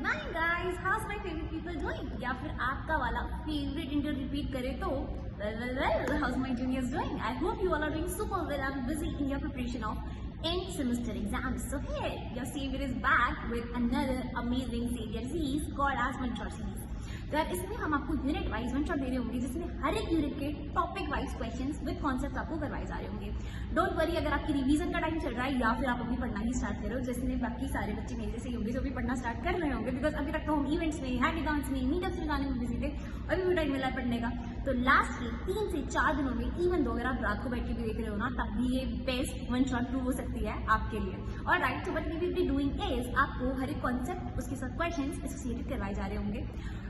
Morning guys, how's my favourite people doing, या फिर आपका वाला फेवरेट इंटर रिपीट करे तो well how's my juniors doing. I hope you all are doing super well and busy in your preparation of end semester exams. So here your savior is back with another amazing savior series called as one shot series. तो यार इसमें हम आपको unit wise one shot दे रहे होंगे, जिसमें हर एक unit के topic wise questions with concept आपको करवाए जा रहे होंगे। डोंट वरी अगर आपकी रिवीजन का टाइम चल रहा है या फिर आप अभी पढ़ना ही स्टार्ट करो, जिसमें बाकी सारे बच्चे मेरे जैसे होंगे जो भी पढ़ना स्टार्ट कर रहे होंगे, बिकॉज अभी तक तो हम इवेंट्स में, हैकाथॉन्स में, मीटअप्स में जाने में बिजी थे, अभी भी टाइम मिला है पढ़ने का। तो लास्ट के 3 से 4 दिनों में, इवन दो अगर आप रात को बैठ के भी देख रहे हो ना, तब भी ये बेस्ट वन शॉट प्रूव हो सकती है आपके लिए। और राइट, तो what we will be doing is आपको हर एक कॉन्सेप्ट, उसके साथ क्वेश्चंस एसोसिएटेड करवाए जा रहे होंगे।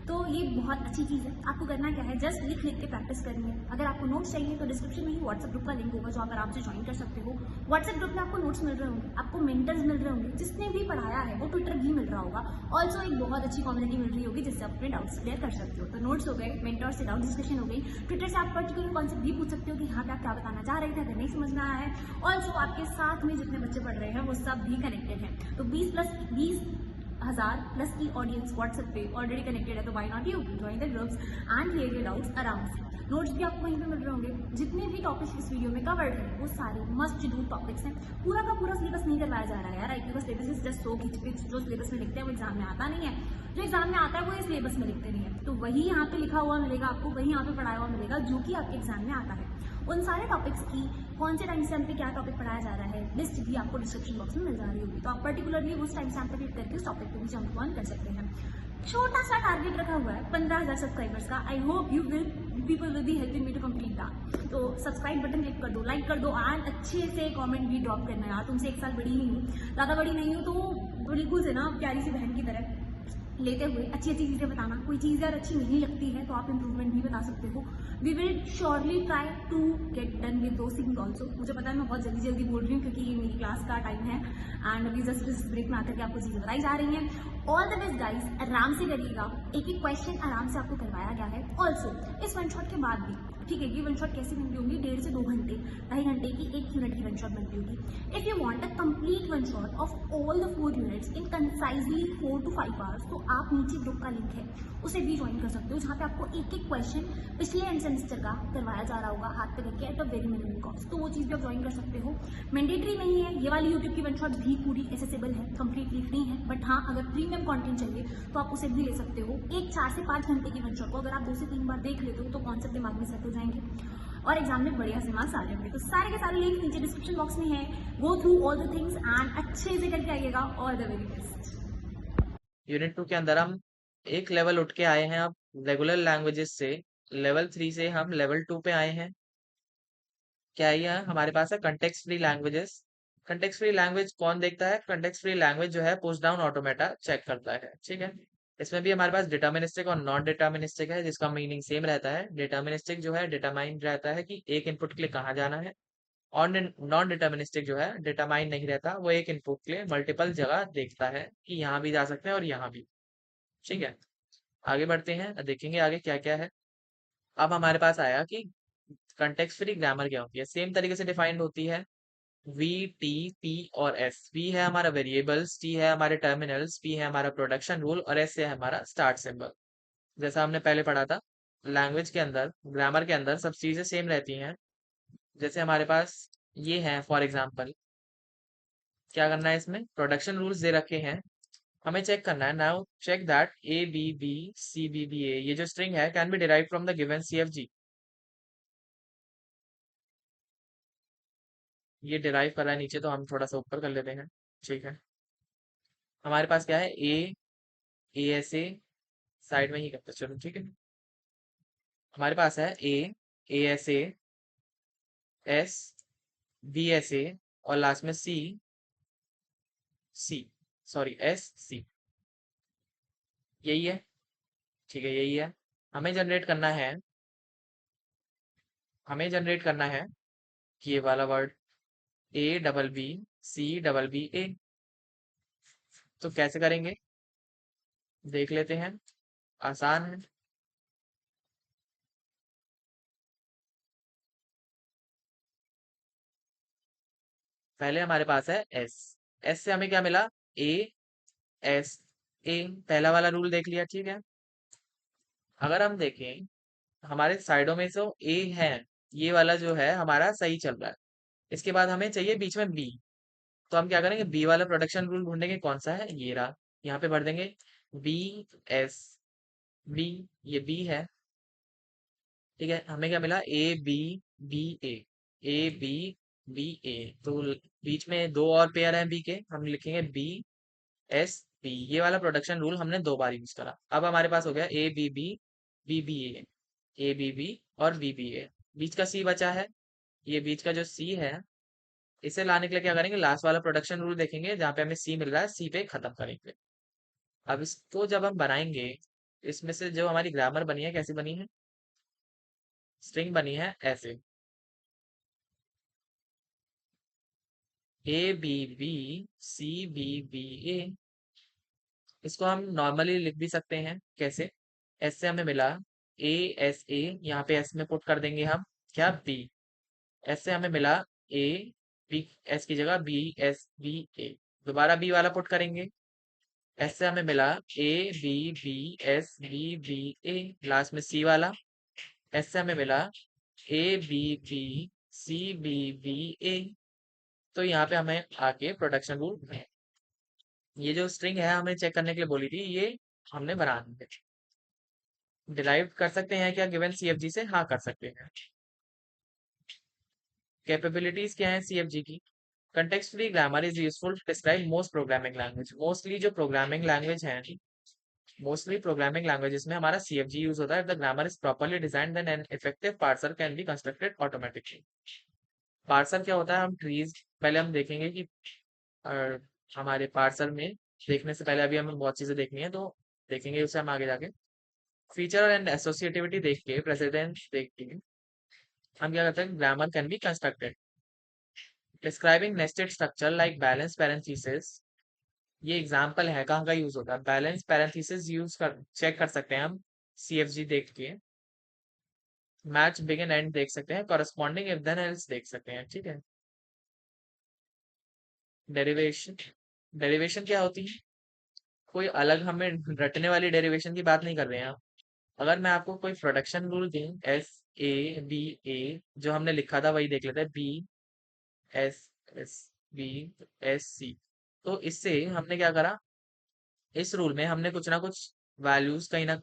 तो ये बहुत अच्छी चीज़ है। आपको करना क्या है, जस्ट लिख लिख के प्रैक्टिस करनी है। अगर आपको नोट्स चाहिए तो डिस्क्रिप्शन में ही व्हाट्सएप ग्रुप का लिंक होगा, जो आप आराम से ज्वाइन कर सकते हो। व्हाट्सएप ग्रुप में आपको नोट्स मिल रहे होंगे, आपको मेंटर्स मिल रहे होंगे, जिसने भी पढ़ाया है वो ट्विटर भी मिल रहा होगा। ऑल्सो एक बहुत अच्छी कम्युनिटी मिल रही होगी जिससे आप अपने डाउट्स क्लियर कर सकते हो। तो नोट्स हो गए, मेंटर से डाउट डिस्कशन हो गई, ट्विटर से आप पर्टिकुलर कॉन्सेप्ट भी पूछ सकते हो कि यहाँ पे आप क्या बताना चाह रहे थे, अगर नहीं समझ में आया है। ऑल्सो आपके साथ में जितने बच्चे पढ़ रहे हैं वो सब भी कनेक्टेड हैं। तो 20,000 प्लस की ऑडियंस व्हाट्सएप पे ऑलरेडी कनेक्टेड है, तो why not you join the groups and clear your doubts आराम से। नोट्स भी आपको वहीं पे मिल रहे होंगे। जितने भी टॉपिक्स इस वीडियो में कवर्ड हैं वो सारे मस्ट डू टॉपिक्स हैं। पूरा का पूरा सिलेबस नहीं करवाया जा रहा है यार, right, because syllabus is just so खिंच पिच। जो सिलेबस में लिखते हैं वो एग्जाम में आता नहीं है, जो एग्जाम में आता है वो ये सिलेबस में लिखते नहीं है। तो वही यहाँ पे लिखा हुआ मिलेगा आपको, वही यहाँ पे पढ़ाया हुआ मिलेगा जो कि आपके एग्जाम में आता है। उन सारे टॉपिक्स की कौन से टाइम स्टैम्प पे क्या टॉपिक पढ़ाया जा रहा है, लिस्ट भी आपको डिस्क्रिप्शन बॉक्स में मिल जा रही होगी। तो आप पर्टिकुलरली उस टाइम स्टैम्प पे क्लिक करके उस टॉपिक पे भी जंप ऑन कर सकते हैं। छोटा सा टारगेट रखा हुआ है 15,000 सब्सक्राइबर्स का। I hope you will people will be helping me to complete that. तो सब्सक्राइब बटन क्लिक कर दो, लाइक कर दो एंड अच्छे से कमेंट भी ड्रॉप करना यार। तुमसे 1 साल बड़ी ही हूँ, ज़्यादा बड़ी नहीं हूँ, तो बिल्कुल से ना प्यारी सी बहन की तरह लेते हुए अच्छी अच्छी चीज़ें बताना। कोई चीज़ अगर अच्छी नहीं लगती है तो आप इम्प्रूवमेंट भी बता सकते हो। We will surely try to get done with those things also. मुझे पता है मैं बहुत जल्दी जल्दी बोल रही हूँ क्योंकि ये मेरी क्लास का टाइम है एंड अभी जस्ट ब्रेक में आकर के आपको चीज़ें बताई जा रही हैं। ऑल द बेस्ट गाइस, आराम से करिएगा, एक एक क्वेश्चन आराम से आपको करवाया गया है। ऑल्सो इस वन शॉट के बाद भी, ठीक है, ये वन शॉट कैसी बनती होगी, 1.5 से 2 घंटे, 2.5 घंटे की 1 यूनिट की वन शॉट बनती होगी। If you want a complete one shot of all the 4 units in concisely 4 to 5 hours, तो आप नीचे ग्रुप का लिंक है उसे भी ज्वाइन कर सकते हो, जहाँ पे आपको एक एक क्वेश्चन पिछले एंड सेमेस्टर का करवाया जा रहा होगा हाथ पे करके at a very minimum cost. तो वो चीज़ भी आप ज्वाइन कर सकते हो। मैंडेटरी नहीं है, ये वाली यूट्यूब की वन शॉट भी पूरी एसेसिबल है, कंप्लीटली फ्री है। बट हाँ, अगर प्रीमियम कंटेंट चाहिए तो आप उसे भी ले सकते हो। एक 4 से 5 घंटे की वन शॉट को अगर आप 2 से 3 बार देख लेते हो तो कॉन्सेप्ट दिमाग में सेट हो जाएंगे और एग्जाम में बढ़िया से मार्क्स आ जाएंगे। तो सारे के सारे लिंक नीचे डिस्क्रिप्शन बॉक्स में है। Go through all the things and अच्छे से करके आइएगा। All the very best. Unit 2 के अंदर हम एक लेवल उठ के आए हैं। अब रेगुलर लैंग्वेजेस से लेवल 3 से हम लेवल 2 पे आए हैं। क्या है हमारे पास है context free languages. Context free language कौन देखता है? कंटेक्स्ट फ्री लैंग्वेज जो है पुश डाउन ऑटोमेटा चेक करता है, ठीक है। इसमें भी हमारे पास डिटर्मिनिस्टिक और नॉन डिटर्मिनिस्टिक है, जिसका मीनिंग सेम रहता है। डिटर्मिनिस्टिक जो है डिटरमाइन रहता है कि एक इनपुट के लिए कहाँ जाना है, और नॉन डिटर्मिनिस्टिक जो है डिटरमाइन नहीं रहता, वो एक इनपुट के लिए मल्टीपल जगह देखता है कि यहाँ भी जा सकते हैं और यहाँ भी, ठीक है। आगे बढ़ते हैं, देखेंगे आगे क्या क्या है। अब हमारे पास आया कि कंटेक्स्ट फ्री ग्रामर क्या होती है। सेम तरीके से डिफाइंड होती है। वी, टी, पी और एस। वी है हमारा वेरिएबल्स, टी है हमारे टर्मिनल्स, पी है हमारा प्रोडक्शन रूल और एस है हमारा स्टार्ट सिंबल। जैसा हमने पहले पढ़ा था, लैंग्वेज के अंदर, ग्रामर के अंदर सब चीजें सेम रहती हैं। जैसे हमारे पास ये है, फॉर एग्जाम्पल, क्या करना है, इसमें प्रोडक्शन रूल्स दे रखे हैं, हमें चेक करना है। Now check that A B B C B B A, ये जो स्ट्रिंग है, can be derive from the given C F G. ये डिराइव कर रहा है नीचे, तो हम थोड़ा सा ऊपर कर लेते हैं, ठीक है। हमारे पास क्या है, ए एस ए, साइड में ही करते हैं, चलो ठीक है। हमारे पास है A S A, S, B S A और लास्ट में सी, सी, सॉरी एस सी, यही है, ठीक है, यही है। हमें जनरेट करना है, हमें जनरेट करना है कि ये वाला word A double B C double B A. तो कैसे करेंगे, देख लेते हैं, आसान है। पहले हमारे पास है एस। एस से हमें क्या मिला, ए एस ए, पहला वाला रूल देख लिया, ठीक है। अगर हम देखें हमारे साइडों में जो ए है, ये वाला जो है हमारा सही चल रहा है। इसके बाद हमें चाहिए बीच में बी। तो हम क्या करेंगे, बी वाला प्रोडक्शन रूल ढूंढेंगे, कौन सा है, ये रहा। यहाँ पे भर देंगे बी एस बी, ये बी है, ठीक है। हमें क्या मिला, A B B A, A B B A. तो बीच में दो और पेयर हैं बी के, हम लिखेंगे बी एस बी। ये वाला प्रोडक्शन रूल हमने दो बार यूज करा। अब हमारे पास हो गया A B B B B A B B और बी बी ए। बीच का सी बचा है, ये बीच का जो सी है, इसे लाने के लिए क्या करेंगे, लास्ट वाला प्रोडक्शन रूल देखेंगे, जहाँ पे हमें सी मिल रहा है, सी पे खत्म करेंगे। अब इसको जब हम बनाएंगे, इसमें से जो हमारी ग्रामर बनी है, कैसी बनी है, स्ट्रिंग बनी है ऐसे, A B B C B B A. इसको हम नॉर्मली लिख भी सकते हैं, कैसे, एस से हमें मिला ए एस ए, यहाँ पे एस में पुट कर देंगे हम क्या, बी। एस से हमें मिला ए बी, एस की जगह बी एस बी ए, दोबारा बी वाला पुट करेंगे। एस से हमें मिला A B B S B B A, last में सी वाला। एस से हमें मिला A B B C B B A. तो यहाँ पे हमें आके प्रोडक्शन रूल, ये जो स्ट्रिंग है हमें चेक करने के लिए बोली थी, ये हमने बना दी है। डिराइव कर सकते हैं क्या गिवन सीएफजी से, हाँ कर सकते हैं। कैपेबिलिटीज क्या है सीएफजी की, context free grammar is useful to describe most programming language. Mostly जो प्रोग्रामिंग लैंग्वेज है, मोस्टली प्रोग्रामिंग लैंग्वेजेस में हमारा सीएफजी यूज होता है। The grammar is properly designed then an effective parser can be constructed automatically. Parser क्या होता है, हम ट्रीज पहले हम देखेंगे कि अ, हमारे पार्सर में, देखने से पहले अभी हमें बहुत चीजें देखनी है, तो देखेंगे उसे हम आगे जाके। फीचर एंड एसोसिएटिविटी देख के, प्रेसिडेंस देख के, हम क्या करते हैं, grammar can be constructed describing nested structure like balance parenthesis. ये एग्जांपल है कहाँ का यूज होता है, बैलेंस पैरेंथेसिस यूज कर चेक कर सकते हैं हम सीएफजी देख के। मैच बिगिन एंड देख सकते हैं, कॉरेस्पॉन्डिंग इफ देन एल्स देख सकते हैं, ठीक है। डेरिवेशन, डेरिवेशन क्या होती है, कोई अलग हमें रटने वाली डेरिवेशन की बात नहीं कर रहे हैं हम। अगर मैं आपको कोई प्रोडक्शन रूल दूं, एस ए बी ए, जो हमने लिखा था वही देख लेते हैं, B S S B S C. तो इससे हमने क्या करा, इस रूल में हमने कुछ ना कुछ वैल्यूज कहीं ना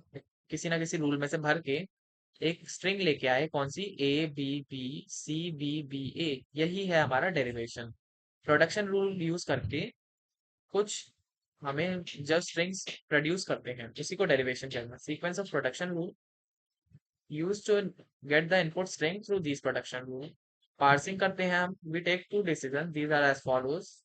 किसी रूल में से भर के एक स्ट्रिंग लेके आए, कौन सी, A B B C B B A. यही है हमारा डेरिवेशन। प्रोडक्शन रूल यूज करके कुछ हमें जब स्ट्रिंग्स प्रोड्यूस करते हैं, इसी को डेरिवेशन कहते हैं। Sequence of production rule use to get the input string through this production rule. Parsing करते हैं हम, we take to decision, these are as follows.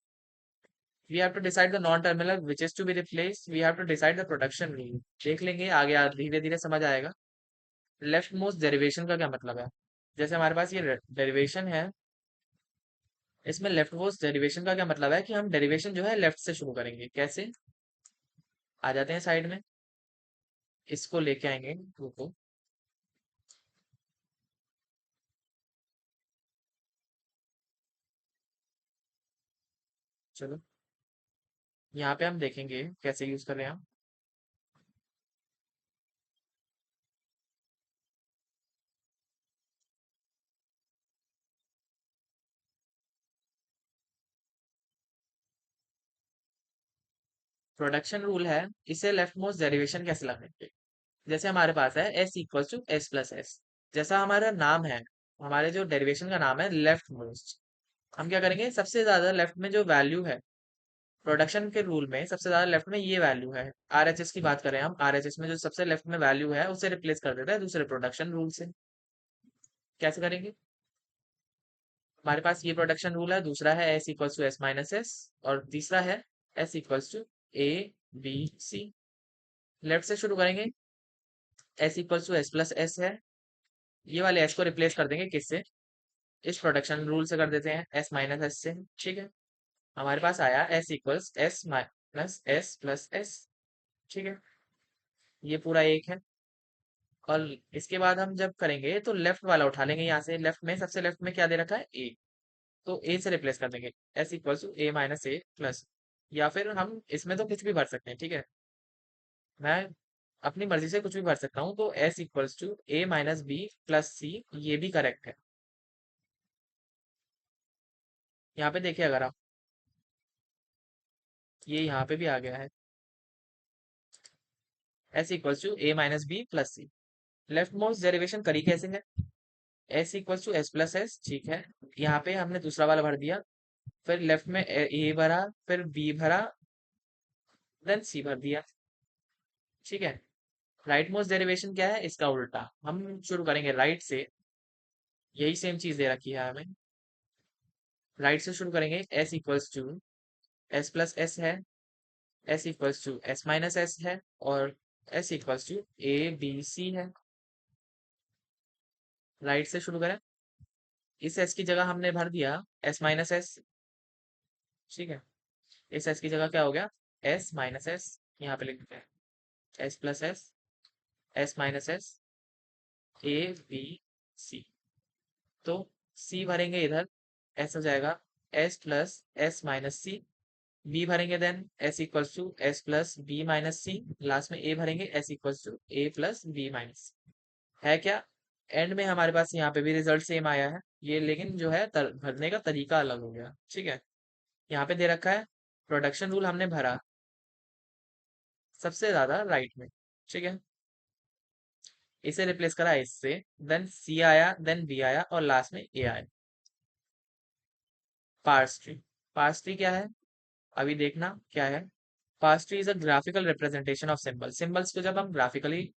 We have to decide the non-terminal which is to be replaced. We have to decide the production rule. देख लेंगे आगे, धीरे धीरे समझ आएगा। लेफ्ट मोस्ट डेरिवेशन का क्या मतलब है, जैसे हमारे पास ये डेरिवेशन है, इसमें लेफ्ट मोस्ट डेरिवेशन का क्या मतलब है कि हम डेरिवेशन जो है लेफ्ट से शुरू करेंगे। कैसे, आ जाते हैं साइड में, इसको लेके आएंगे, रुको, चलो यहाँ पे हम देखेंगे कैसे यूज कर रहे हैं हम। प्रोडक्शन रूल है, इसे लेफ्ट मोस्ट डेरिवेशन कैसे लगाएंगे, जैसे हमारे पास है S equal to S plus S. जैसा हमारा नाम है, हमारे जो डेरिवेशन का नाम है लेफ्ट मोस्ट, हम क्या करेंगे, सबसे ज्यादा लेफ्ट में जो वैल्यू है, प्रोडक्शन के रूल में सबसे ज्यादा लेफ्ट में ये वैल्यू है, आरएचएस की बात करें हम, आरएचएस में जो सबसे लेफ्ट में वैल्यू है उसे रिप्लेस कर देता है दूसरे प्रोडक्शन रूल से। कैसे करेंगे, हमारे पास ये प्रोडक्शन रूल है, दूसरा है S equals to S minus S, और तीसरा है S equals to A B C. Left से शुरू करेंगे, S equals to S plus S है, ये वाले एस को रिप्लेस कर देंगे किससे, इस प्रोडक्शन रूल से कर देते हैं, एस माइनस एस से, ठीक है। हमारे पास आया S equals S minus S plus S, ठीक है, ये पूरा एक है। और इसके बाद हम जब करेंगे तो लेफ्ट वाला उठा लेंगे, यहाँ से लेफ्ट में सबसे लेफ्ट में क्या दे रखा है, ए, तो ए से रिप्लेस कर देंगे, S equals to A minus A plus, या फिर हम इसमें तो कुछ भी भर सकते हैं, ठीक है। मैं अपनी मर्जी से कुछ भी भर सकता हूँ, तो S equals to A minus B plus C, ये भी करेक्ट है। यहाँ पे देखिए अगर आप, ये यहाँ पे भी आ गया है, S equals to A minus B plus C. Left most derivation करी कैसे है, S equals to S plus S, ठीक है। यहाँ पे हमने दूसरा वाला भर दिया, फिर लेफ्ट में ए भरा, फिर बी भरा, देन सी भर दिया, ठीक है। राइट मोस्ट डेरिवेशन क्या है, इसका उल्टा। हम शुरू करेंगे राइट से, यही सेम चीज दे रखी है हमें, राइट से शुरू करेंगे। S equals to S plus S है, S equals to S minus S है, और S equals to A B C है। राइट से शुरू करें, इस एस की जगह हमने भर दिया एस माइनस एस, ठीक है। इस एस की जगह क्या हो गया, एस माइनस एस, यहाँ पे लिख देते हैं S plus S, S minus S, A B C. तो सी भरेंगे इधर, एस हो जाएगा S plus S minus C. B भरेंगे then S equals to S plus B minus C. Last में ए भरेंगे, S equals to A plus B minus. है क्या, एंड में हमारे पास यहाँ पे भी रिजल्ट सेम आया है, ये लेकिन जो है भरने का तरीका अलग हो गया, ठीक है। यहाँ पे दे रखा है प्रोडक्शन रूल, हमने भरा सबसे ज्यादा राइट में, ठीक है। इसे रिप्लेस करा इससे, देन सी आया, देन बी आया, और लास्ट में ए आया। पार्स ट्री, पार्स ट्री क्या है, अभी देखना क्या है। Parse tree is a graphical representation of symbol. Symbols को जब हम ग्राफिकली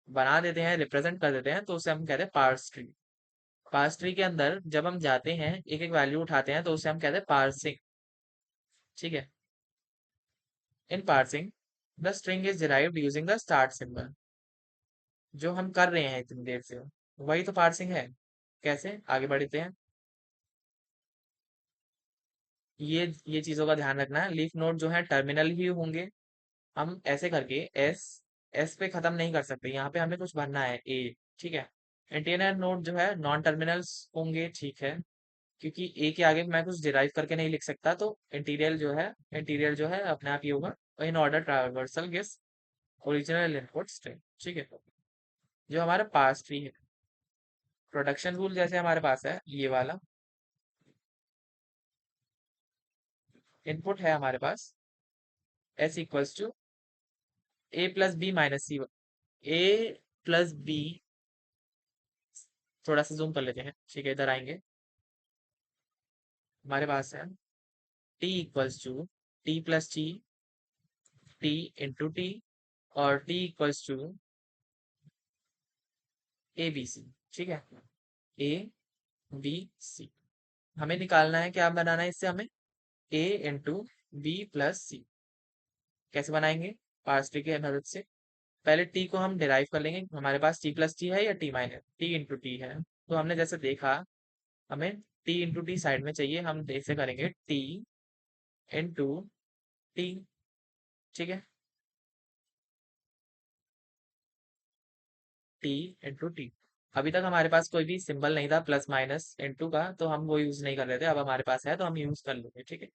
बना देते हैं, रिप्रेजेंट कर देते हैं, तो उसे हम कहते हैं पार्स ट्री। पार्स ट्री के अंदर जब हम जाते हैं, एक एक वैल्यू उठाते हैं, तो उसे हम कहते हैं पार्सिंग, ठीक है। In parsing the string is derived using the start symbol. जो हम कर रहे हैं इतनी देर से, वही तो पार्सिंग है। कैसे, आगे बढ़ते हैं। ये चीजों का ध्यान रखना है, लीफ नोड जो है टर्मिनल ही होंगे। हम ऐसे करके एस, एस पे खत्म नहीं कर सकते, यहाँ पे हमें कुछ भरना है ए, ठीक है। इंटीरियर नोड जो है नॉन टर्मिनल्स होंगे, ठीक है, क्योंकि ए के आगे मैं कुछ डिराइव करके नहीं लिख सकता, तो इंटीरियर जो है अपने आप ही होगा। In order traversal gives original input string, ठीक है। जो हमारा पास ट्री है, प्रोडक्शन रूल जैसे हमारे पास है ये वाला, इनपुट है हमारे पास S equals to A plus B minus C. A plus B, थोड़ा सा जूम कर लेते हैं, ठीक है, इधर आएंगे। हमारे पास है T equals to T plus T into T, और T equals to A B C, ठीक है। ए बी सी, हमें निकालना है, क्या बनाना है इससे हमें, ए इंटू बी प्लस सी। कैसे बनाएंगे, पार्स ट्री की मदद से। पहले टी को हम डिराइव कर लेंगे, हमारे पास टी प्लस टी है या T minus T into T है। तो हमने जैसे देखा, हमें टी इंटू टी साइड में चाहिए, हम ऐसे करेंगे टी इंटू टी, ठीक है, टी इंटू टी। अभी तक हमारे पास कोई भी सिंबल नहीं था प्लस माइनस इंटू का, तो हम वो यूज नहीं कर रहे थे, अब हमारे पास है तो हम यूज कर लेंगे, ठीक है।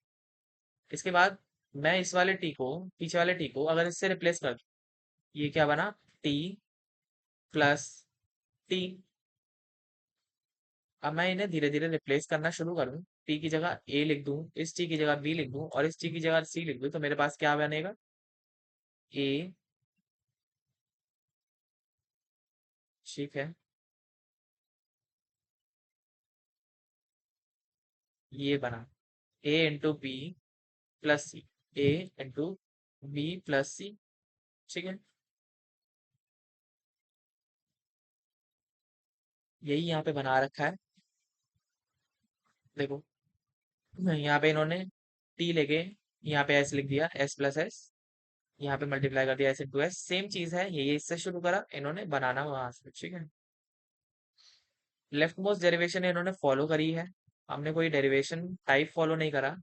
इसके बाद मैं इस वाले टी को, पीछे वाले टी को अगर इससे रिप्लेस कर दूं, ये क्या बना, टी प्लस टी। अब मैं इन्हें धीरे धीरे रिप्लेस करना शुरू करूँ, टी की जगह ए लिख दूं, इस टी की जगह बी लिख दूं, और इस टी की जगह सी लिख दूं, तो मेरे पास क्या बनेगा, ए, ठीक है, ये बना ए इंटू बी प्लस सी, ए इंटू बी प्लस सी, ठीक है। यही यहाँ पे बना रखा है, देखो। यहाँ पे इन्होंने टी लेके यहाँ पे एस लिख दिया, एस प्लस एस, यहाँ पे मल्टीप्लाई कर दिया एस इंटू एस, सेम चीज है, ये इससे शुरू करा इन्होंने बनाना वहां से, ठीक है। लेफ्ट मोस्ट डेरिवेशन इन्होंने फॉलो करी है, हमने कोई डेरिवेशन टाइप फॉलो नहीं करा।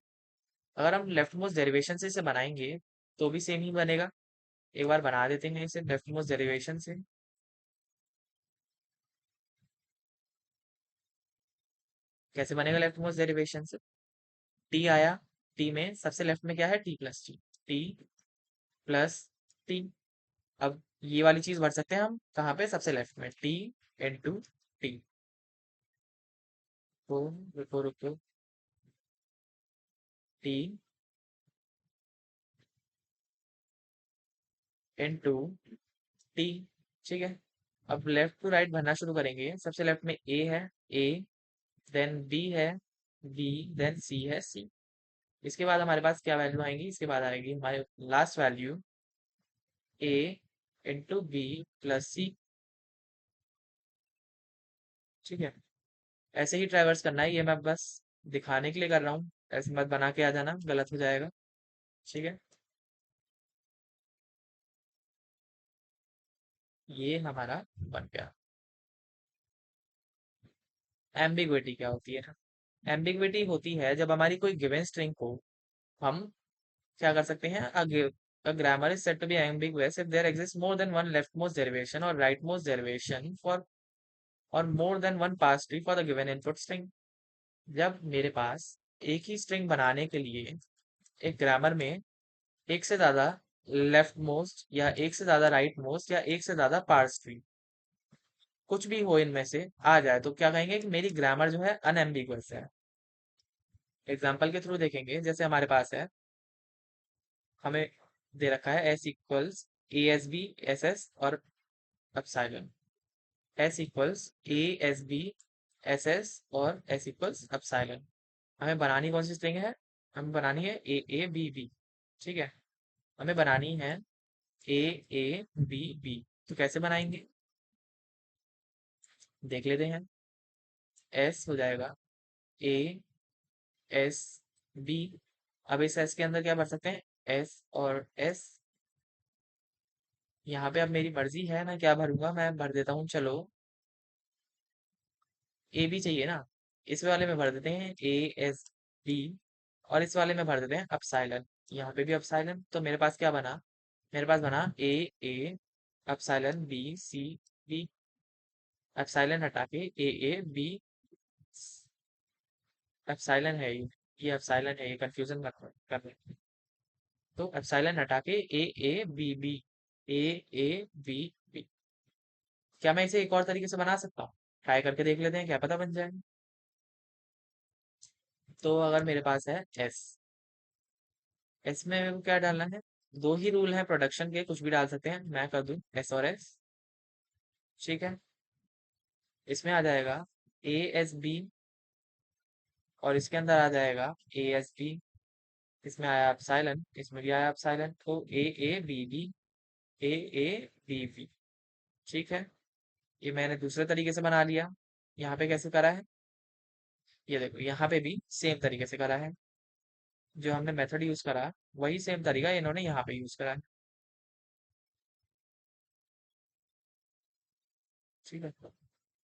अगर हम लेफ्ट मोस्ट डेरिवेशन से इसे बनाएंगे, तो भी सेम ही बनेगा। एक बार बना देते हैं इसे लेफ्ट मोस्ट डेरिवेशन से। कैसे बनेगा लेफ्ट मोस्ट डेरिवेशन से, टी आया, टी में सबसे लेफ्ट में क्या है, T plus T, T plus T, अब ये वाली चीज भर सकते हैं हम कहाँ पे, सबसे लेफ्ट में, टी इंटू टी। तो रुको रुको, टी इंटू टी। ठीक है, अब लेफ्ट टू राइट भरना शुरू करेंगे। सबसे लेफ्ट में ए है, ए, देन बी है, बी, देन सी है, सी। इसके बाद हमारे पास क्या वैल्यू आएंगी, इसके बाद आएगी हमारे लास्ट वैल्यू ए इंटू बी प्लस सी। ठीक है, ऐसे ही ट्रैवर्स करना है, ये मैं बस दिखाने के लिए कर रहा हूँ, ऐसे मत बना के आ जाना, गलत हो जाएगा। ठीक है, ये हमारा बन गया। एम्बिग्विटी क्या होती है? एम्बिग्विटी होती है जब हमारी कोई गिवन स्ट्रिंग को हम क्या कर सकते हैं, a grammar is said to be ambiguous if there exists more than one leftmost derivation or rightmost derivation for or more than one pass tree for the given input string। जब मेरे पास एक ही string बनाने के लिए एक grammar में एक से ज्यादा लेफ्ट मोस्ट या एक से ज्यादा राइट मोस्ट या एक से ज्यादा पार्स ट्री कुछ भी हो इनमें से आ जाए, तो क्या कहेंगे कि मेरी ग्रामर जो है अनएम्बिगुअस है। एग्जाम्पल के थ्रू देखेंगे, जैसे हमारे पास है, हमें दे रखा है S equals A S B S S और epsilon. S equals A S B S S और एस इक्वल्स एप्सिलॉन। हमें बनानी कौन सी स्ट्रिंग है? हमें बनानी है ए बी बी। ठीक है, हमें बनानी है ए बी बी। तो कैसे बनाएंगे, देख लेते हैं। एस हो जाएगा ए एस बी। अब इस एस के अंदर क्या भर सकते हैं, एस और एस। यहाँ पे अब मेरी मर्जी है मैं क्या भरूंगा, मैं भर देता हूँ, चलो ए बी चाहिए ना, इस वाले में भर देते हैं ए एस बी, और इस वाले में भर देते हैं अपसाइलन। यहाँ पे भी अपसाइलन, तो मेरे पास क्या बना, मेरे पास बना A epsilon B C B. Epsilon हटा के ए बी, एप्सिलॉन है ये एप्सिलॉन है, ये कंफ्यूजन मत करना। तो एप्सिलॉन हटा के ए ए ए बी बी। क्या मैं इसे एक और तरीके से बना सकता हूँ? ट्राई करके देख लेते हैं, क्या पता बन जाए। तो अगर मेरे पास है एस, एस में मेरे को क्या डालना है, दो ही रूल हैं प्रोडक्शन के, कुछ भी डाल सकते हैं, मैं कर दूं एस और एस। ठीक है, इसमें आ जाएगा ए एस बी और इसके अंदर आ जाएगा ए एस बी। इसमें आया एप्सिलॉन, इसमें भी आया एप्सिलॉन, तो A B B A A B B. ठीक है, ये मैंने दूसरे तरीके से बना लिया। यहाँ पे कैसे करा है, ये देखो, यहाँ पे भी सेम तरीके से करा है, जो हमने मेथड यूज करा वही सेम तरीका इन्होंने यहाँ पे यूज करा है। ठीक है,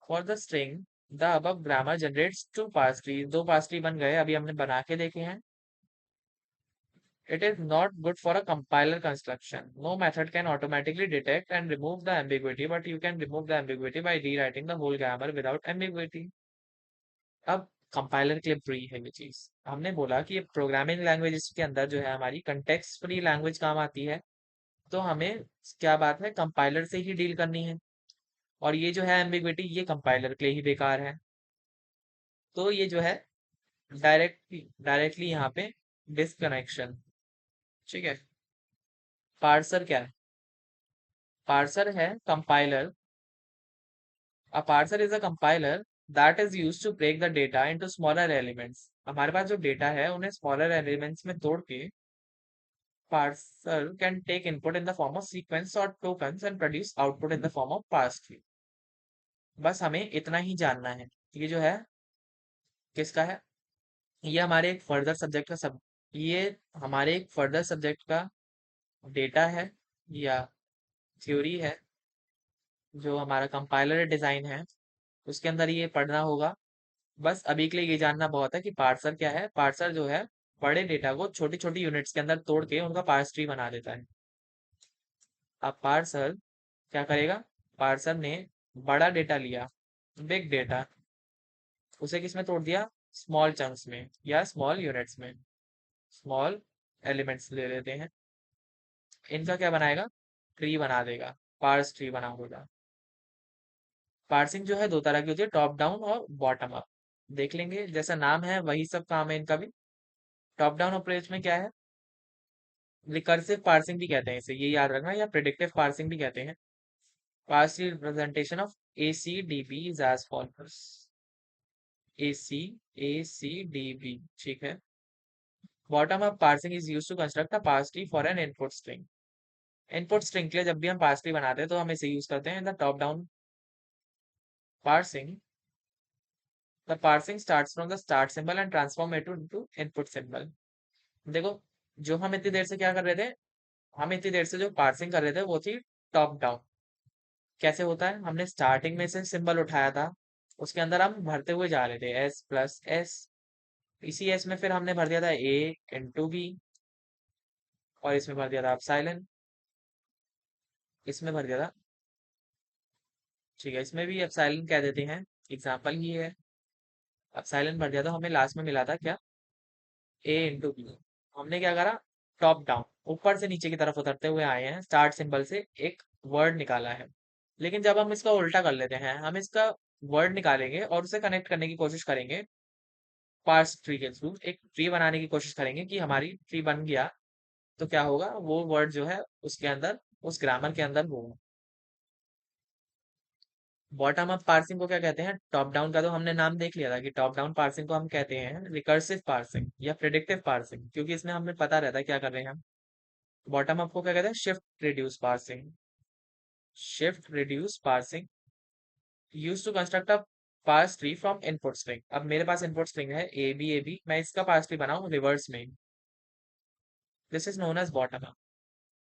for the string the above grammar generates two parse tree. दो पार्स ट्री बन गए, अभी हमने बना के देखे हैं। It is not good for a compiler construction. No method can automatically detect and remove the ambiguity, but you can remove the ambiguity by rewriting the whole grammar without ambiguity. अब compiler के लिए free है ये चीज। हमने बोला कि ये प्रोग्रामिंग लैंग्वेजेस के अंदर जो है हमारी कंटेक्स्ट फ्री लैंग्वेज काम आती है, तो हमें क्या बात है, कंपाइलर से ही डील करनी है। और ये जो है एम्बिग्विटी, ये कंपाइलर के लिए ही बेकार है। तो ये जो है डायरेक्टली यहाँ पे डिसकनेक्शन। ठीक है, पार्सर क्या है? पार्सर है compiler. A parser is a compiler that is used to break the data into smaller elements। हमारे पास जो डेटा है उन्हें स्मॉलर एलिमेंट्स में तोड़ के parser can take input in the form of sequence or tokens and produce output in the form of parse tree। बस हमें इतना ही जानना है। ये जो है किसका है, ये हमारे एक फर्दर सब्जेक्ट का सब, ये हमारे एक फर्दर सब्जेक्ट का डेटा है या थ्योरी है, जो हमारा कंपाइलर डिजाइन है उसके अंदर ये पढ़ना होगा। बस अभी के लिए ये जानना बहुत है कि पार्सर क्या है। पार्सर जो है बड़े डेटा को छोटी छोटी यूनिट्स के अंदर तोड़ के उनका पार्स ट्री बना देता है। अब पार्सर क्या करेगा, पार्सर ने बड़ा डेटा लिया, बिग डेटा, उसे किस में तोड़ दिया, स्मॉल चंक्स में या स्मॉल यूनिट्स में। स्मॉल एलिमेंट्स ले लेते हैं, इनका क्या बनाएगा, ट्री बना देगा, पार्स ट्री बना देगा। पार्सिंग जो है दो तरह की होती है, टॉप डाउन और बॉटम अप। देख लेंगे, जैसा नाम है वही सब काम है इनका भी। टॉप डाउन अप्रोच में क्या है, रिकर्सिव पार्सिंग भी कहते हैं इसे, ये याद रखना, या प्रिडिक्टिव पार्सिंग भी कहते हैं। Partial representation of A C D B is as followers. A C D B, ठीक है। Bottom up parsing is use to construct a parse tree for an input string. Input string के लिए जब भी हम पार्स ट्री बनाते हैं तो हम इसे यूज करते हैं। The top down parsing, the parsing starts from the start symbol and transform it into input symbol. देखो, जो हम इतनी देर से क्या कर रहे थे, हम इतनी देर से जो पार्सिंग कर रहे थे वो थी टॉप डाउन। कैसे होता है, हमने स्टार्टिंग में से सिंबल उठाया था, उसके अंदर हम भरते हुए जा रहे थे एस प्लस एस। इसी एस में फिर हमने भर दिया था ए इंटू बी, और इसमें भर दिया था एप्सिलॉन, इसमें भर दिया था, ठीक है, इसमें भी एप्सिलॉन कह देते हैं, एग्जाम्पल ही है। एप्सिलॉन भर दिया तो हमें लास्ट में मिला था क्या, ए इंटू बी। हमने क्या करा, टॉप डाउन, ऊपर से नीचे की तरफ उतरते हुए आए हैं, स्टार्ट सिंबल से एक वर्ड निकाला है। लेकिन जब हम इसका उल्टा कर लेते हैं, हम इसका वर्ड निकालेंगे और उसे कनेक्ट करने की कोशिश करेंगे, पार्स ट्री के थ्रू एक ट्री बनाने की कोशिश करेंगे कि हमारी ट्री बन गया, तो क्या होगा, वो वर्ड जो है उसके अंदर, उस ग्रामर के अंदर होगा। बॉटम अप पार्सिंग को क्या कहते हैं, टॉप डाउन का तो हमने नाम देख लिया था कि टॉप डाउन पार्सिंग को हम कहते हैं रिकर्सिव पार्सिंग या प्रिडिक्टिव पार्सिंग, क्योंकि इसमें हमें पता रहता है क्या कर रहे हैं हम। बॉटम अप को क्या कहते हैं, shift reduce parsing. Shift reduce parsing use to construct a parse tree from input string. अब मेरे पास इनपुट स्ट्रिंग है ए बी, मैं इसका पार्स ट्री बनाऊं रिवर्स में, this is known as bottom up.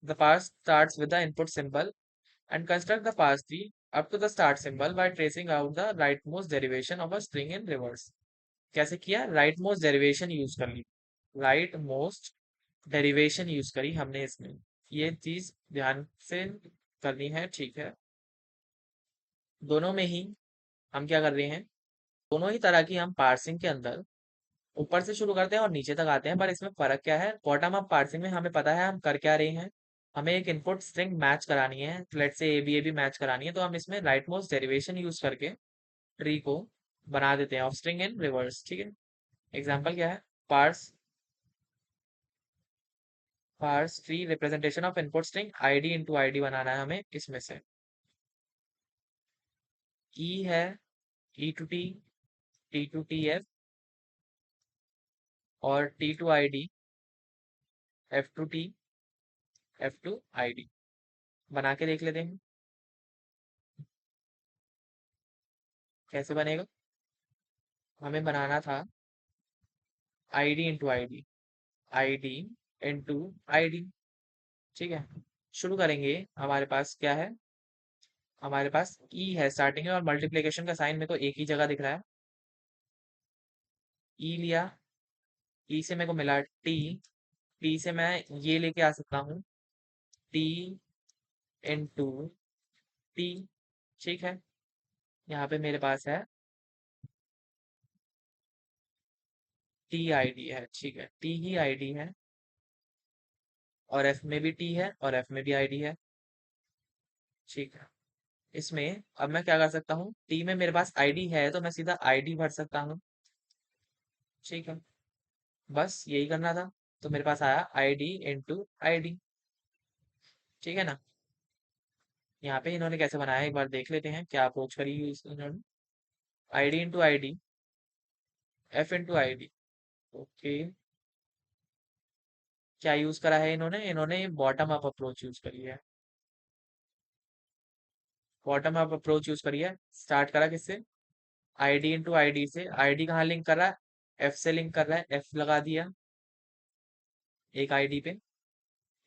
The parse starts with the input symbol and construct the parse tree up to the start symbol by tracing out the rightmost derivation of a string in reverse। कैसे किया, right most derivation use कर ली, right most derivation use करी हमने इसमें, ये चीज ध्यान से करनी है, ठीक है। दोनों में ही हम क्या कर रहे हैं, दोनों ही तरह की हम पार्सिंग के अंदर ऊपर से शुरू करते हैं और नीचे तक आते हैं, पर इसमें फर्क क्या है, बॉटम अप पार्सिंग में हमें पता है हम कर क्या रहे हैं, हमें एक इनपुट स्ट्रिंग मैच करानी है, लेट से ए बी मैच करानी है, तो हम इसमें राइट मोस्ट डेरिवेशन यूज करके ट्री को बना देते हैं ऑफ स्ट्रिंग इन रिवर्स, ठीक है। एग्जांपल क्या है, parse parse tree representation of input string ID into ID बनाना है हमें, इसमें से ई है, ई टू टी एफ, और T to I D, F to T, F to I D. बना के देख लेते हैं कैसे बनेगा। हमें बनाना था ID into ID, ID into ID, ठीक है। शुरू करेंगे, हमारे पास क्या है, हमारे पास ई है स्टार्टिंग में, और मल्टीप्लिकेशन का साइन मेरे को एक ही जगह दिख रहा है, ई लिया, ई से मेरे को मिला टी, टी से मैं ये लेके आ सकता हूँ, टी इंटू टी, ठीक है। यहाँ पे मेरे पास है टी आईडी है, ठीक है, टी ही आईडी है, और एफ में भी टी है और एफ में भी आईडी है, ठीक है। इसमें अब मैं क्या कर सकता हूँ, टी में मेरे पास आईडी है तो मैं सीधा आईडी भर सकता हूँ, ठीक है। बस यही करना था, तो मेरे पास आया आईडी इंटू आईडी, ठीक है ना। यहाँ पे इन्होंने कैसे बनाया एक बार देख लेते हैं, क्या अप्रोच करी हुई इन्होंने, ID into ID, F into ID, okay. क्या यूज करा है इन्होंने, इन्होंने बॉटम अप अप्रोच यूज करी है, बॉटम अप अप्रोच यूज करी है। स्टार्ट करा किससे, आईडी इंटू आईडी से, आईडी कहाँ लिंक कर रहा है, एफ से लिंक कर रहा है, एफ लगा दिया एक आईडी पे,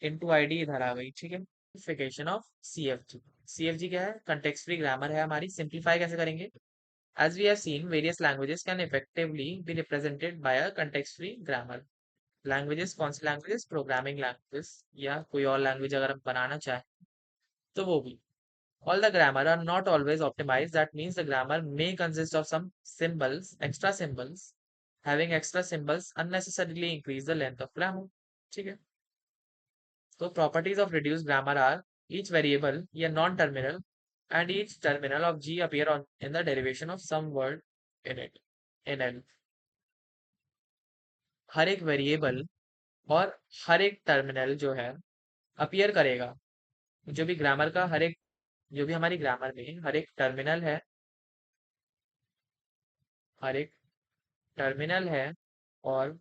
इनटू आईडी इधर आ गई, ठीक है। सिम्प्लिफिकेशन ऑफ सीएफजी, सीएफजी क्या है, कंटेक्स्ट फ्री ग्रामर है हमारी। सिंप्लीफाई कैसे करेंगे, as we have seen various languages can effectively be represented by a context free grammar. Languages कौन सी लैंग्वेजेस, प्रोग्रामिंग लैंग्वेजेस या कोई और लैंग्वेज अगर हम बनाना चाहें तो वो भी। All the grammar are not always optimized. That means the grammar may consist of some symbols, extra symbols. Having extra symbols unnecessarily increase the length of grammar. ठीक है। तो properties of reduced grammar are each variable या non terminal and each terminal of g appear on in the derivation of some word in it in L। हर एक variable और हर एक terminal जो है appear करेगा, जो भी ग्रामर का हर एक, जो भी हमारी ग्रामर में हर एक टर्मिनल है, हर एक टर्मिनल है और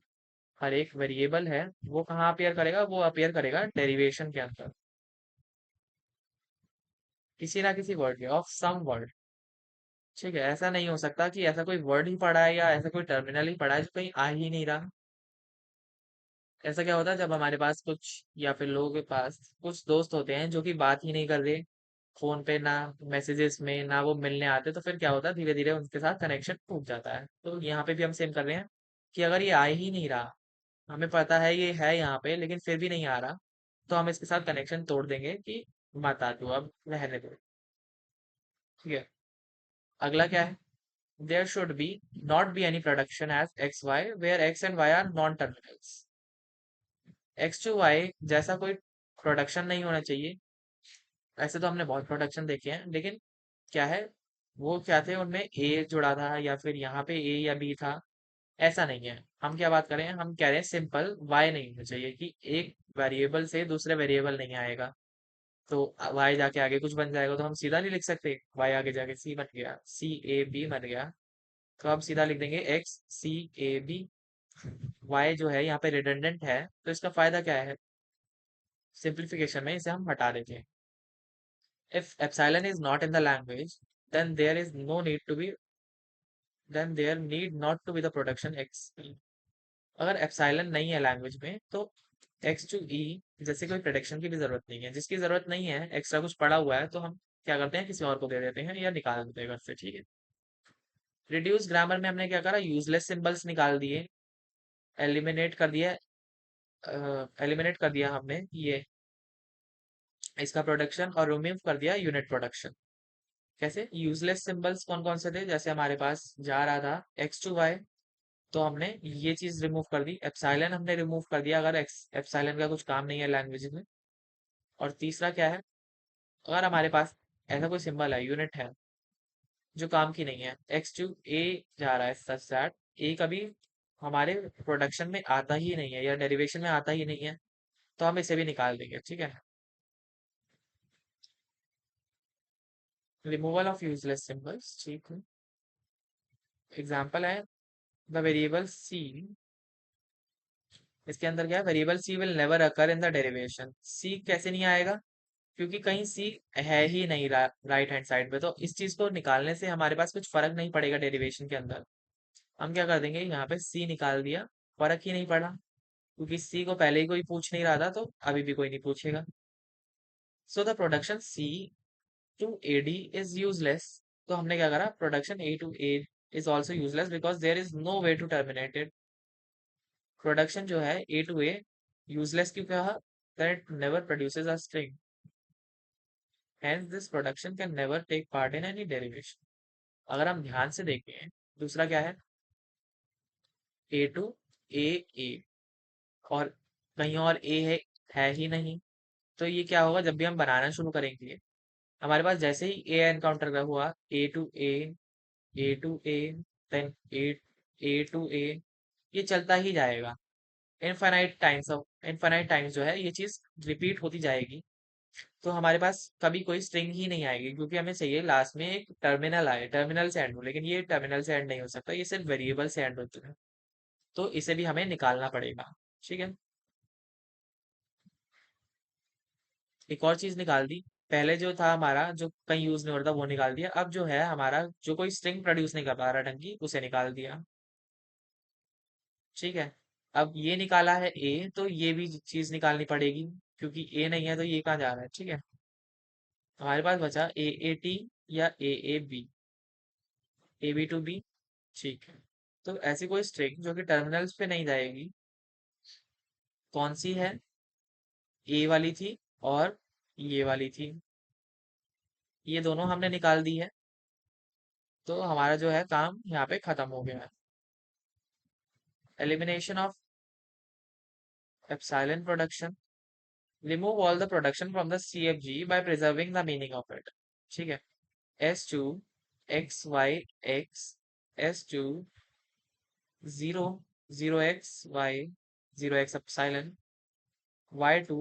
हर एक वेरिएबल है, वो कहाँ अपीयर करेगा, वो अपीयर करेगा डेरिवेशन के अंदर, किसी ना किसी वर्ड के, ऑफ सम वर्ड। ठीक है, ऐसा नहीं हो सकता कि ऐसा कोई वर्ड ही पढ़ा है या ऐसा कोई टर्मिनल ही पढ़ा है जो कहीं आ ही नहीं रहा। ऐसा क्या होता है जब हमारे पास कुछ, या फिर लोगों के पास कुछ दोस्त होते हैं जो कि बात ही नहीं कर रहे फोन पे, ना मैसेजेस में, ना वो मिलने आते, तो फिर क्या होता है, धीरे धीरे उनके साथ कनेक्शन टूट जाता है। तो यहाँ पे भी हम सेम कर रहे हैं कि अगर ये आ ही नहीं रहा, हमें पता है ये है यहाँ पे लेकिन फिर भी नहीं आ रहा, तो हम इसके साथ कनेक्शन तोड़ देंगे कि मत आ, तू अब रहने दो। ठीक है, अगला क्या है, there should be not be any production as X Y where X and Y are non terminals. X to Y जैसा कोई प्रोडक्शन नहीं होना चाहिए। ऐसे तो हमने बहुत प्रोडक्शन देखे हैं, लेकिन क्या है, वो क्या थे, उनमें ए जुड़ा था या फिर यहाँ पे ए या बी था, ऐसा नहीं है। हम क्या बात करें, हम कह रहे हैं सिंपल वाई नहीं होना चाहिए, कि एक वेरिएबल से दूसरे वेरिएबल नहीं आएगा, तो वाई जाके आगे कुछ बन जाएगा, तो हम सीधा नहीं लिख सकते वाई आगे जाके सी बन गया, सी ए बी बन गया, तो हम सीधा लिख देंगे X C A B. Y जो है यहाँ पे रिडंडेंट है, तो इसका फायदा क्या है, सिंप्लीफिकेशन में इसे हम हटा देते हैं। If epsilon is not in the language, then there is no need to be, then there need not to be the production x। अगर एप्सिलॉन नहीं है लैंग्वेज में, तो x टू e जैसे कोई प्रोडक्शन की भी जरूरत नहीं है। जिसकी जरूरत नहीं है, एक्स्ट्रा कुछ पड़ा हुआ है, तो हम क्या करते हैं, किसी और को दे देते हैं या निकाल देते हैं घर से। ठीक है, रिड्यूस ग्रामर में हमने क्या करा, यूजलेस सिंबल्स निकाल दिए, एलिमिनेट कर दिया, एलिमिनेट कर दिया हमने ये इसका प्रोडक्शन, और रिमूव कर दिया यूनिट प्रोडक्शन। कैसे, यूजलेस सिंबल्स कौन कौन से थे, जैसे हमारे पास जा रहा था एक्स टू वाई, तो हमने ये चीज रिमूव कर दी, एप्सिलॉन हमने रिमूव कर दिया अगर एप्सिलॉन का कुछ काम नहीं है लैंग्वेज में। और तीसरा क्या है, अगर हमारे पास ऐसा कोई सिंबल है, यूनिट है, जो काम की नहीं है, एक्स टू ए जा रहा है, सच दैट ए कभी हमारे प्रोडक्शन में आता ही नहीं है या डेरिवेशन में आता ही नहीं है, तो हम इसे भी निकाल देंगे। ठीक है, रिमूवल ऑफ यूजलेस सिंबल्स। ठीक है, एग्जाम्पल है द वेरिएबल सी, इसके अंदर क्या है, variable C will never occur in the derivation. C कैसे नहीं आएगा, क्योंकि कहीं सी है ही नहीं राइट हैंड साइड पे, तो इस चीज को निकालने से हमारे पास कुछ फर्क नहीं पड़ेगा डेरिवेशन के अंदर। हम क्या कर देंगे, यहाँ पे सी निकाल दिया, फर्क ही नहीं पड़ा, क्योंकि सी को पहले ही कोई पूछ नहीं रहा था, तो अभी भी कोई नहीं पूछेगा। So the production C to A D is useless. तो हमने क्या करा, production A to A is also useless because there is no way to terminate it. Production जो है ए टू ए यूजलेस क्यों कहा, that never produces a string, hence this production can never take part in any derivation। अगर हम ध्यान से देखें, दूसरा क्या है, ए टू ए ए, और कहीं और ए है ही नहीं, तो ये क्या होगा, जब भी हम बनाना शुरू करेंगे, हमारे पास जैसे ही ए एनकाउंटर का हुआ, A to A, A to A, then A to A, ये चलता ही जाएगा इनफाइनाइट टाइम्स जो है ये चीज रिपीट होती जाएगी। तो हमारे पास कभी कोई स्ट्रिंग ही नहीं आएगी, क्योंकि हमें चाहिए लास्ट में एक टर्मिनल आए, टर्मिनल से एंड हो, लेकिन ये टर्मिनल से एंड नहीं हो सकता, ये सिर्फ वेरिएबल से एंड होता है, तो इसे भी हमें निकालना पड़ेगा। ठीक है, एक और चीज निकाल दी, पहले जो था हमारा जो कहीं यूज नहीं हो रहा था वो निकाल दिया, अब जो है हमारा जो कोई स्ट्रिंग प्रोड्यूस नहीं कर पा रहा ढंग की, उसे निकाल दिया। ठीक है, अब ये निकाला है ए, तो ये भी चीज निकालनी पड़ेगी, क्योंकि ए नहीं है तो ये कहाँ जा रहा है। ठीक है, हमारे पास बचा ए ए टी या A B, A B to B. ठीक है, तो ऐसी कोई स्ट्रिंग जो कि टर्मिनल्स पे नहीं जाएगी, कौन सी है, ए वाली थी और ये वाली थी, ये दोनों हमने निकाल दी है, तो हमारा जो है काम यहाँ पे खत्म हो गया है। Elimination of epsilon production, remove all the production from the CFG by preserving the meaning of it. ठीक है। S2 XY X S2 0 0XY 0X epsilon Y2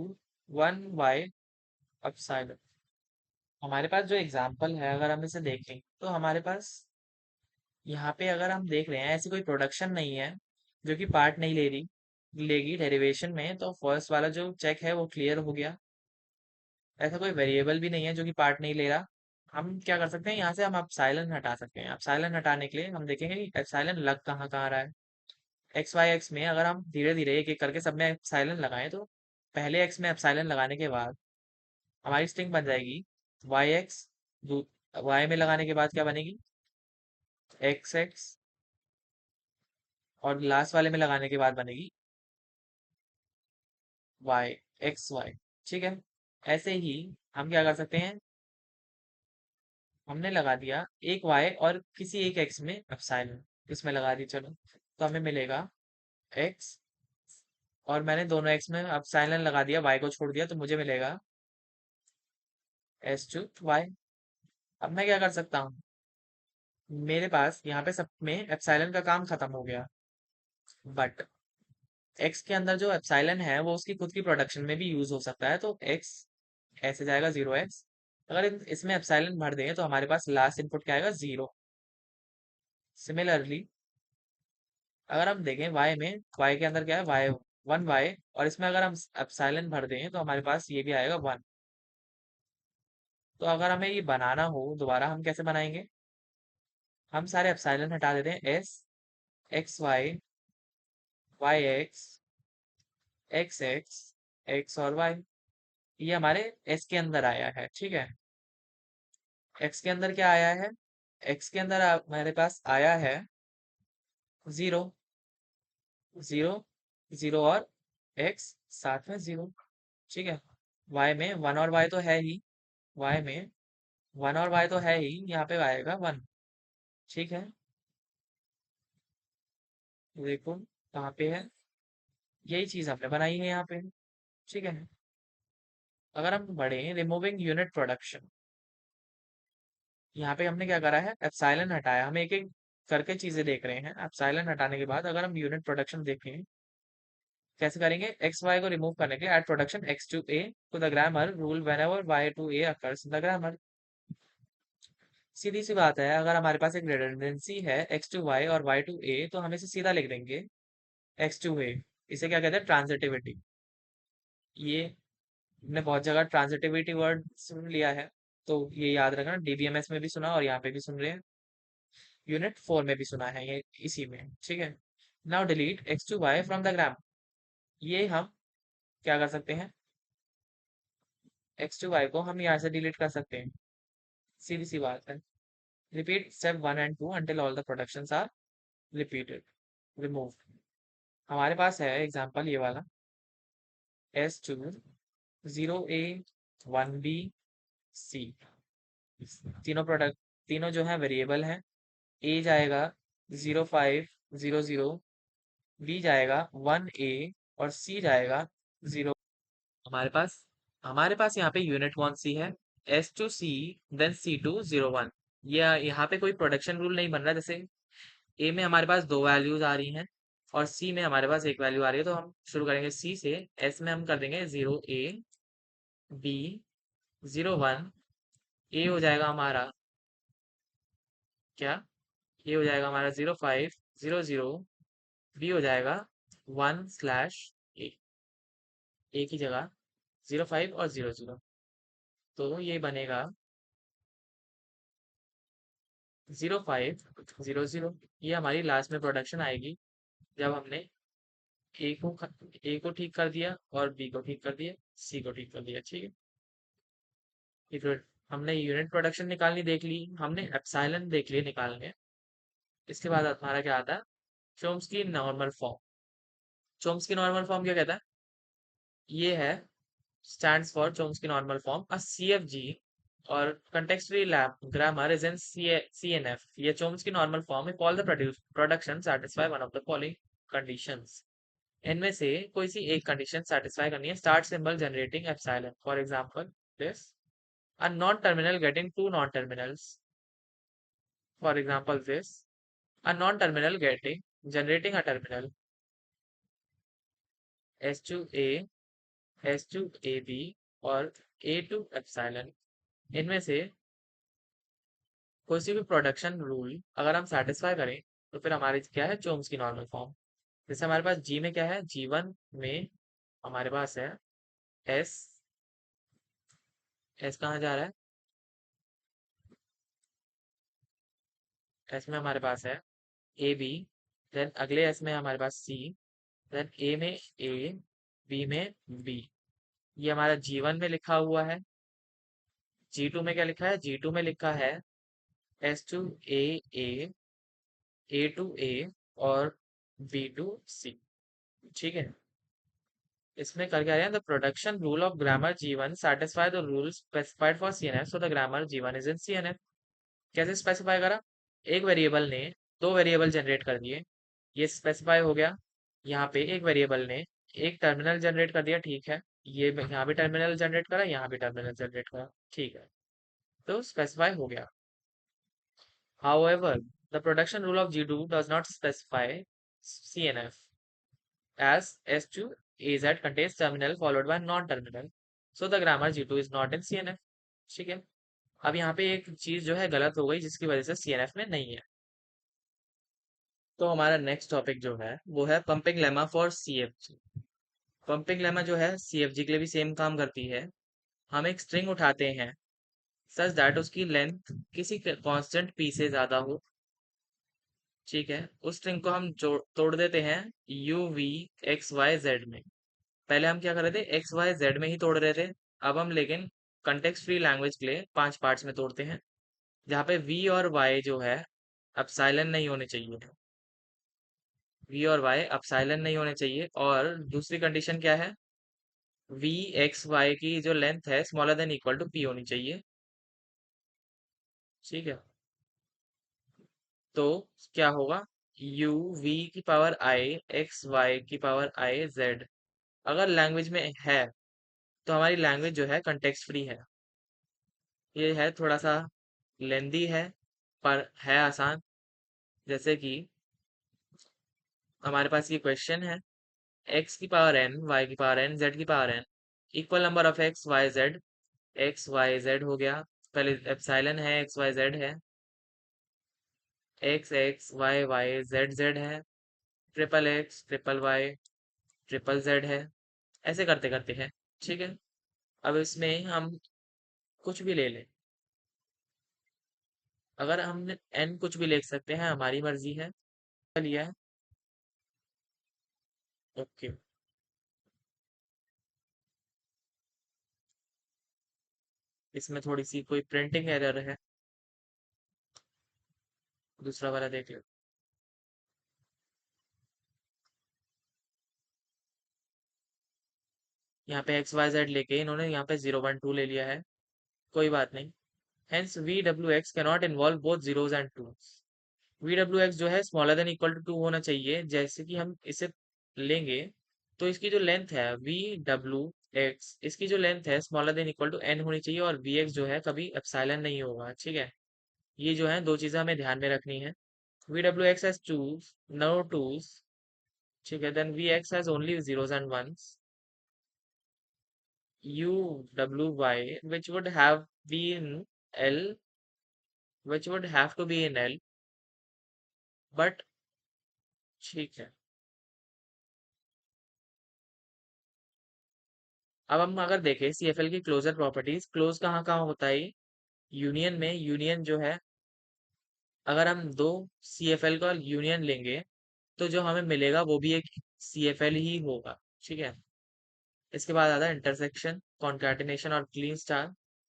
1Y epsilon. हमारे पास जो एग्जाम्पल है अगर हम इसे देखें तो हमारे पास यहाँ पे अगर हम देख रहे हैं ऐसी कोई प्रोडक्शन नहीं है जो कि पार्ट नहीं ले रही लेगी डेरिवेशन में, तो फर्स्ट वाला जो चेक है वो क्लियर हो गया। ऐसा कोई वेरिएबल भी नहीं है जो कि पार्ट नहीं ले रहा। हम क्या कर सकते हैं, यहाँ से हम एप्सिलॉन हटा सकते हैं। एप्सिलॉन हटाने के लिए हम देखेंगे कि एप्सिलॉन लग कहाँ कहाँ रहा है। XY X में अगर हम धीरे धीरे एक एक करके सब में एप्सिलॉन लगाएं तो पहले X में एप्सिलॉन लगाने के बाद हमारी स्ट्रिंग बन जाएगी YX। Y में लगाने के बाद क्या बनेगी XX, और लास्ट वाले में लगाने के बाद बनेगी YXY। ठीक है। ऐसे ही हम क्या कर सकते हैं, हमने लगा दिया एक Y और किसी एक X में एप्सिलॉन, इसमें लगा दी, चलो तो हमें मिलेगा X, और मैंने दोनों X में एप्सिलॉन लगा दिया, Y को छोड़ दिया, तो मुझे मिलेगा S2Y। अब मैं क्या कर सकता हूँ, मेरे पास यहाँ पे सब में एप्सिलॉन का काम खत्म हो गया, बट X के अंदर जो एप्सिलॉन है वो उसकी खुद की प्रोडक्शन में भी यूज हो सकता है, तो X ऐसे जाएगा 0X। अगर इसमें एप्सिलॉन भर दें तो हमारे पास लास्ट इनपुट क्या आएगा 0। सिमिलरली अगर हम देखें Y के अंदर क्या है Y 1Y, और इसमें अगर हम एप्सिलॉन भर दें तो हमारे पास ये भी आएगा 1। तो अगर हमें ये बनाना हो दोबारा हम कैसे बनाएंगे, हम सारे एप्सिलॉन हटा देते हैं। S XY Y X XX X और Y, ये हमारे S के अंदर आया है। ठीक है। X के अंदर क्या आया है, X के अंदर हमारे पास आया है 0 0 0 और X साथ में 0। ठीक है। Y में 1 और Y तो है ही, Y में 1 और Y तो है ही, यहाँ पे आएगा 1। ठीक है। देखो कहाँ पे है, यही चीज हमने बनाई है यहाँ पे। ठीक है। अगर हम बढ़े रिमूविंग यूनिट प्रोडक्शन, यहाँ पे हमने क्या करा है, एप्सिलॉन हटाया। हम एक एक करके चीजें देख रहे हैं। एप्सिलॉन हटाने के बाद अगर हम यूनिट प्रोडक्शन देखें कैसे करेंगे, XY को रिमूव करने के लिए add production X to A to the grammar rule whenever Y to A occurs in the grammar। सीधी सी बात है, अगर हमारे पास एक रिडंडेंसी है X to Y और Y to A तो हम इसे सीधा लिख देंगे X to A। इसे क्या कहते हैं, ट्रांजिटिविटी। ये हमने बहुत जगह ट्रांजिटिविटी वर्ड सुन लिया है, तो ये याद रखना, DBMS में भी सुना और यहाँ पे भी सुन रहे हैं, यूनिट 4 में भी सुना है ये इसी में। ठीक है। Now delete X to Y from the gram, ये हम क्या कर सकते हैं, X to Y को हम यहाँ से डिलीट कर सकते हैं। सीधी सी बात है। Repeat step 1 and 2 until all the productions are repeated removed। हमारे पास है एग्जांपल ये वाला S2 0A 1B C, तीनों जो है वेरिएबल हैं। A जाएगा 0500, B जाएगा 1A और C जाएगा 0। हमारे पास हमारे पास यहाँ पे यूनिट कौन सी है, S2C देन C2 01। ये यहाँ पे कोई प्रोडक्शन रूल नहीं बन रहा, जैसे ए में हमारे पास दो वैल्यूज आ रही हैं और सी में हमारे पास एक वैल्यू आ रही है, तो हम शुरू करेंगे सी से। एस में हम कर देंगे 0A B 01। ए हो जाएगा हमारा क्या, ए हो जाएगा हमारा 0500। बी हो जाएगा 1/A, एक ही जगह 05 और 00, तो ये बनेगा 0500। ये हमारी लास्ट में प्रोडक्शन आएगी जब हमने ए को ठीक कर दिया और बी को ठीक कर दिया, सी को ठीक कर दिया। ठीक है। ये तो हमने यूनिट प्रोडक्शन निकालनी देख ली, हमने एप्सिलॉन देख लिए निकालने। इसके बाद हमारा क्या आता है, Chomsky normal form. Chomsky normal form क्या कहता है, ये है stands for Chomsky normal form a CFG और contextually grammar is in CNF। ये Chomsky normal form if all the production satisfy one of the following conditions। इनमें से कोई सी एक कंडीशन सेटिस्फाई करनी है। Start symbol generating epsilon, for example this, a non-terminal getting two non-terminals, for example this, a non-terminal getting generating a terminal, s to a, s to ab और a to epsilon। इनमें से कोई सी भी production rule अगर हम satisfy करें तो फिर हमारी क्या है, चोम्स की नॉर्मल फॉर्म। जैसे हमारे पास जी में क्या है, जी1 में हमारे पास है एस, एस कहाँ जा रहा है, एस में हमारे पास है ए बी, देन अगले एस में हमारे पास सी, देन ए में ए, बी में बी। ये हमारा जी1 में लिखा हुआ है। जी2 में क्या लिखा है, जी2 में लिखा है S to A, A to A और बी टू सी। ठीक है, इसमें कर क्या रहे हैं, the production rule of grammar G1 satisfy the rule specified for CNF, so the grammar G1 is in CNF. कैसे स्पेसिफाई करा, एक वेरिएबल ने दो वेरिएबल जनरेट कर दिए, ये स्पेसिफाई हो गया। यहाँ पे एक वेरिएबल ने एक टर्मिनल जनरेट कर दिया, ठीक है, ये यहाँ भी टर्मिनल जनरेट करा, यहाँ भी टर्मिनल जनरेट करा, ठीक है, तो स्पेसिफाई हो गया। However, the production rule of G2 does not specify CNF as S2 AZ contains terminal followed by non-terminal. So the grammar G2 is not in CNF. ठीक है, अब यहाँ पे एक चीज जो है गलत हो गई जिसकी वजह से CNF में नहीं है। तो हमारा नेक्स्ट टॉपिक जो है वो है pumping lemma for CFG। Pumping lemma जो है CFG के लिए भी सेम काम करती है। हम एक स्ट्रिंग उठाते हैं सच दैट उसकी लेंथ किसी कांस्टेंट p से ज्यादा हो, ठीक है, उस स्ट्रिंग को हम तोड़ देते हैं U V X Y Z में। पहले हम क्या कर रहे थे, एक्स वाई जेड में ही तोड़ रहे थे। अब हम लेकिन कंटेक्स्ट फ्री लैंग्वेज के लिए 5 पार्ट्स में तोड़ते हैं, जहाँ पे वी और वाई जो है अपसाइलन नहीं होने चाहिए, वी और वाई अपसाइलन नहीं होने चाहिए। और दूसरी कंडीशन क्या है, वी एक्स वाई की जो लेंथ है smaller than equal to P होनी चाहिए, ठीक है। तो क्या होगा, यू वी की पावर आई एक्स वाई की पावर आई जेड अगर लैंग्वेज में है तो हमारी लैंग्वेज जो है कंटेक्स्ट फ्री है। ये है थोड़ा सा लेंदी है पर है आसान। जैसे कि हमारे पास ये क्वेश्चन है, एक्स की पावर एन, वाई की पावर एन, जेड की power n, equal number of x Y z, x Y z हो गया, पहले एप्सिलॉन है, एक्स वाई जेड है, x x y y z z है, triple x triple y triple z है, ऐसे करते करते है, ठीक है। अब इसमें हम कुछ भी ले लें, अगर हमने एन कुछ भी लिख सकते हैं, हमारी मर्जी है, लिया है, ओके। इसमें थोड़ी सी कोई प्रिंटिंग एरर है, दूसरा वाला देख लो। यहाँ पे एक्स वाई जेड लेके इन्होंने यहाँ पे 0 1 2 ले लिया है, कोई बात नहीं। Hence we W x cannot involve both zeros and twos. We W x जो है स्मॉलर देन इक्वल टू 2 होना चाहिए। जैसे कि हम इसे लेंगे तो इसकी जो लेंथ है वी डब्ल्यू एक्स, इसकी जो लेंथ है smaller than equal to N होनी चाहिए, और वी एक्स जो है कभी एप्सिलॉन नहीं होगा, ठीक है। ये जो है दो चीजें हमें ध्यान में रखनी है। V W X has twos, no twos, ठीक है, then V X has only zeros and ones. U W Y which would have been L, which would have to be in L, but ठीक है। अब हम अगर देखें CFL की closure properties, close कहाँ कहाँ होता है, यूनियन में, यूनियन जो है अगर हम दो CFL का यूनियन लेंगे तो जो हमें मिलेगा वो भी एक CFL ही होगा, ठीक है। इसके बाद आता है इंटरसेक्शन, कॉन्कैटिनेशन और क्लीन स्टार।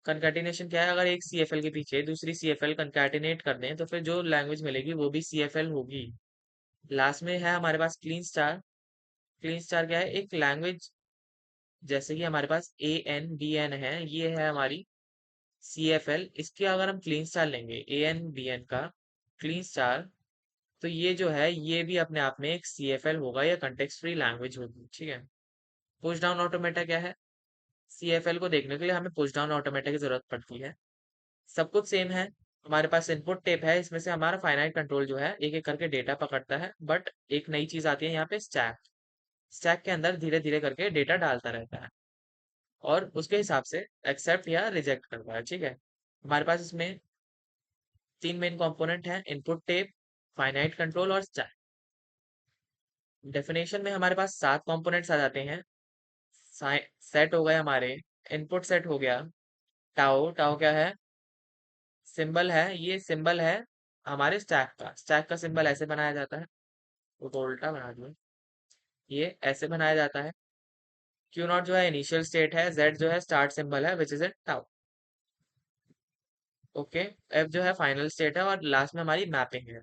कंकैटिनेशन क्या है, अगर एक CFL के पीछे दूसरी CFL कंकैटिनेट कर दें तो फिर जो लैंग्वेज मिलेगी वो भी CFL होगी। लास्ट में है हमारे पास क्लीन स्टार। क्लीन स्टार क्या है, एक लैंग्वेज जैसे कि हमारे पास AN BN है, ये है हमारी CFL, इसके अगर हम क्लीन स्टार लेंगे AN BN का क्लीन स्टार, तो ये जो है ये भी अपने आप में एक CFL होगा या कंटेक्स्ट फ्री लैंग्वेज होगी, ठीक है। पुश डाउन ऑटोमेटा क्या है? CFL को देखने के लिए हमें पुश डाउन ऑटोमेटा की जरूरत पड़ती है। सब कुछ सेम है। हमारे पास इनपुट टेप है, इसमें से हमारा फाइनाइट कंट्रोल जो है एक एक करके डेटा पकड़ता है, बट एक नई चीज आती है यहाँ पे, स्टैक। स्टैक के अंदर धीरे धीरे करके डेटा डालता रहता है और उसके हिसाब से एक्सेप्ट या रिजेक्ट करता है, ठीक है। हमारे पास इसमें तीन मेन कंपोनेंट हैं, इनपुट टेप, फाइनाइट कंट्रोल और स्टैक। डेफिनेशन में हमारे पास 7 कंपोनेंट्स आ जाते हैं। सेट हो गए हमारे, इनपुट सेट हो गया, टाओ, टाओ क्या है? सिंबल है, ये सिंबल है हमारे स्टैक का। स्टैक का सिंबल ऐसे बनाया जाता है, वो तो उल्टा बना दिया, ये ऐसे बनाया जाता है। क्यू नॉट जो है इनिशियल स्टेट है, जेड जो है स्टार्ट सिंबल है which is a tau. Okay, F जो है फाइनल स्टेट है और लास्ट में हमारी मैपिंग है।